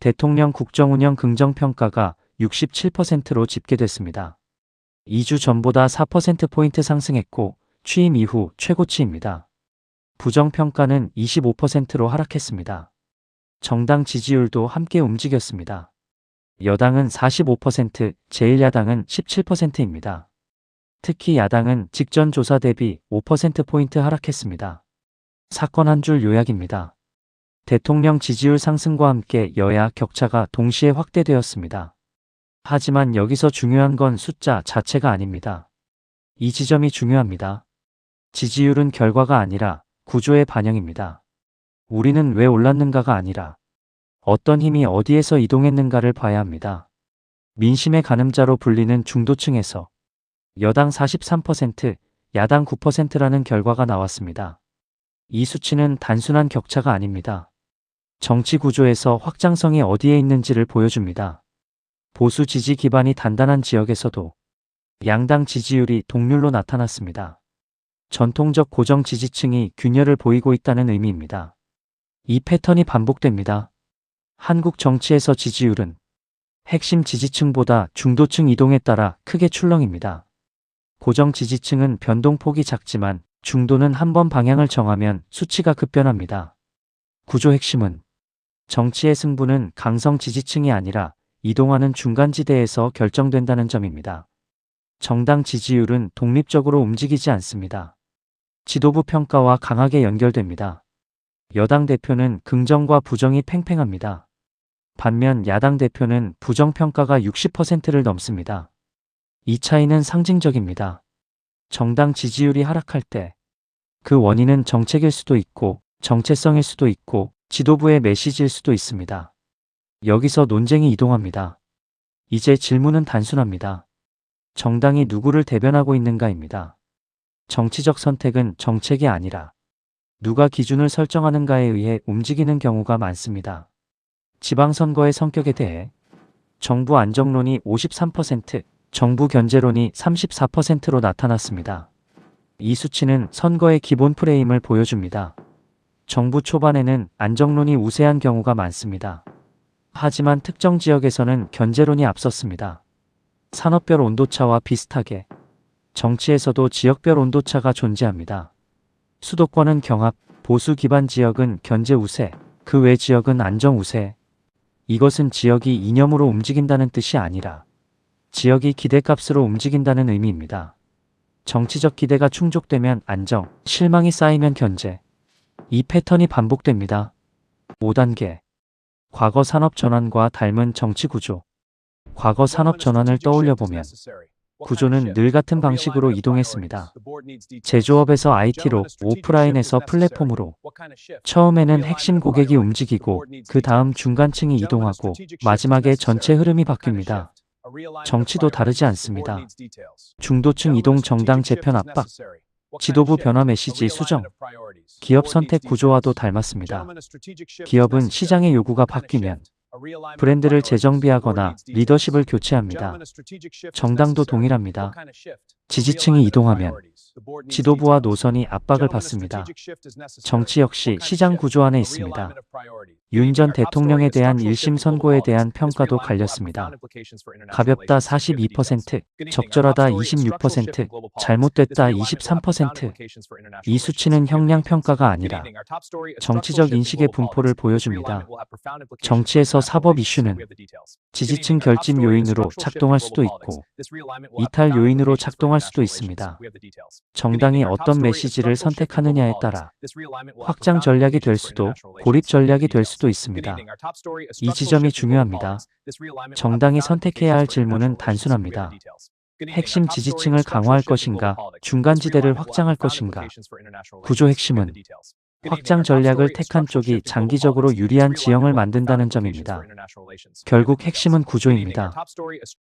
대통령 국정운영 긍정평가가 67%로 집계됐습니다. 2주 전보다 4%포인트 상승했고 취임 이후 최고치입니다. 부정평가는 25%로 하락했습니다. 정당 지지율도 함께 움직였습니다. 여당은 45%, 제1야당은 17%입니다. 특히 야당은 직전 조사 대비 5%포인트 하락했습니다. 사건 한 줄 요약입니다. 대통령 지지율 상승과 함께 여야 격차가 동시에 확대되었습니다. 하지만 여기서 중요한 건 숫자 자체가 아닙니다. 이 지점이 중요합니다. 지지율은 결과가 아니라 구조의 반영입니다. 우리는 왜 올랐는가가 아니라 어떤 힘이 어디에서 이동했는가를 봐야 합니다. 민심의 가늠자로 불리는 중도층에서 여당 43%, 야당 9%라는 결과가 나왔습니다. 이 수치는 단순한 격차가 아닙니다. 정치 구조에서 확장성이 어디에 있는지를 보여줍니다. 보수 지지 기반이 단단한 지역에서도 양당 지지율이 동률로 나타났습니다. 전통적 고정 지지층이 균열을 보이고 있다는 의미입니다. 이 패턴이 반복됩니다. 한국 정치에서 지지율은 핵심 지지층보다 중도층 이동에 따라 크게 출렁입니다. 고정 지지층은 변동폭이 작지만 중도는 한번 방향을 정하면 수치가 급변합니다. 구조 핵심은 정치의 승부는 강성 지지층이 아니라 이동하는 중간지대에서 결정된다는 점입니다. 정당 지지율은 독립적으로 움직이지 않습니다. 지도부 평가와 강하게 연결됩니다. 여당 대표는 긍정과 부정이 팽팽합니다. 반면 야당 대표는 부정평가가 60%를 넘습니다. 이 차이는 상징적입니다. 정당 지지율이 하락할 때 그 원인은 정책일 수도 있고 정체성일 수도 있고 지도부의 메시지일 수도 있습니다. 여기서 논쟁이 이동합니다. 이제 질문은 단순합니다. 정당이 누구를 대변하고 있는가입니다. 정치적 선택은 정책이 아니라 누가 기준을 설정하는가에 의해 움직이는 경우가 많습니다. 지방선거의 성격에 대해 정부 안정론이 53%, 정부 견제론이 34%로 나타났습니다. 이 수치는 선거의 기본 프레임을 보여줍니다. 정부 초반에는 안정론이 우세한 경우가 많습니다. 하지만 특정 지역에서는 견제론이 앞섰습니다. 산업별 온도차와 비슷하게 정치에서도 지역별 온도차가 존재합니다. 수도권은 경합, 보수 기반 지역은 견제 우세, 그 외 지역은 안정 우세. 이것은 지역이 이념으로 움직인다는 뜻이 아니라 지역이 기대값으로 움직인다는 의미입니다. 정치적 기대가 충족되면 안정, 실망이 쌓이면 견제. 이 패턴이 반복됩니다. 5단계. 과거 산업 전환과 닮은 정치 구조. 과거 산업 전환을 떠올려보면 구조는 늘 같은 방식으로 이동했습니다. 제조업에서 IT로, 오프라인에서 플랫폼으로. 처음에는 핵심 고객이 움직이고 그 다음 중간층이 이동하고 마지막에 전체 흐름이 바뀝니다. 정치도 다르지 않습니다. 중도층 이동 정당 재편 압박, 지도부 변화 메시지 수정, 기업 선택 구조와도 닮았습니다. 기업은 시장의 요구가 바뀌면 브랜드를 재정비하거나 리더십을 교체합니다. 정당도 동일합니다. 지지층이 이동하면 지도부와 노선이 압박을 받습니다. 정치 역시 시장 구조 안에 있습니다. 윤 전 대통령에 대한 1심 선고에 대한 평가도 갈렸습니다. 가볍다 42%, 적절하다 26%, 잘못됐다 23%. 이 수치는 형량 평가가 아니라 정치적 인식의 분포를 보여줍니다. 정치에서 사법 이슈는 지지층 결집 요인으로 작동할 수도 있고 이탈 요인으로 작동할 수도 있습니다. 정당이 어떤 메시지를 선택하느냐에 따라 확장 전략이 될 수도 고립 전략이 될 수도 있습니다. 이 지점이 중요합니다. 정당이 선택해야 할 질문은 단순합니다. 핵심 지지층을 강화할 것인가, 중간지대를 확장할 것인가. 구조 핵심은 확장 전략을 택한 쪽이 장기적으로 유리한 지형을 만든다는 점입니다. 결국 핵심은 구조입니다.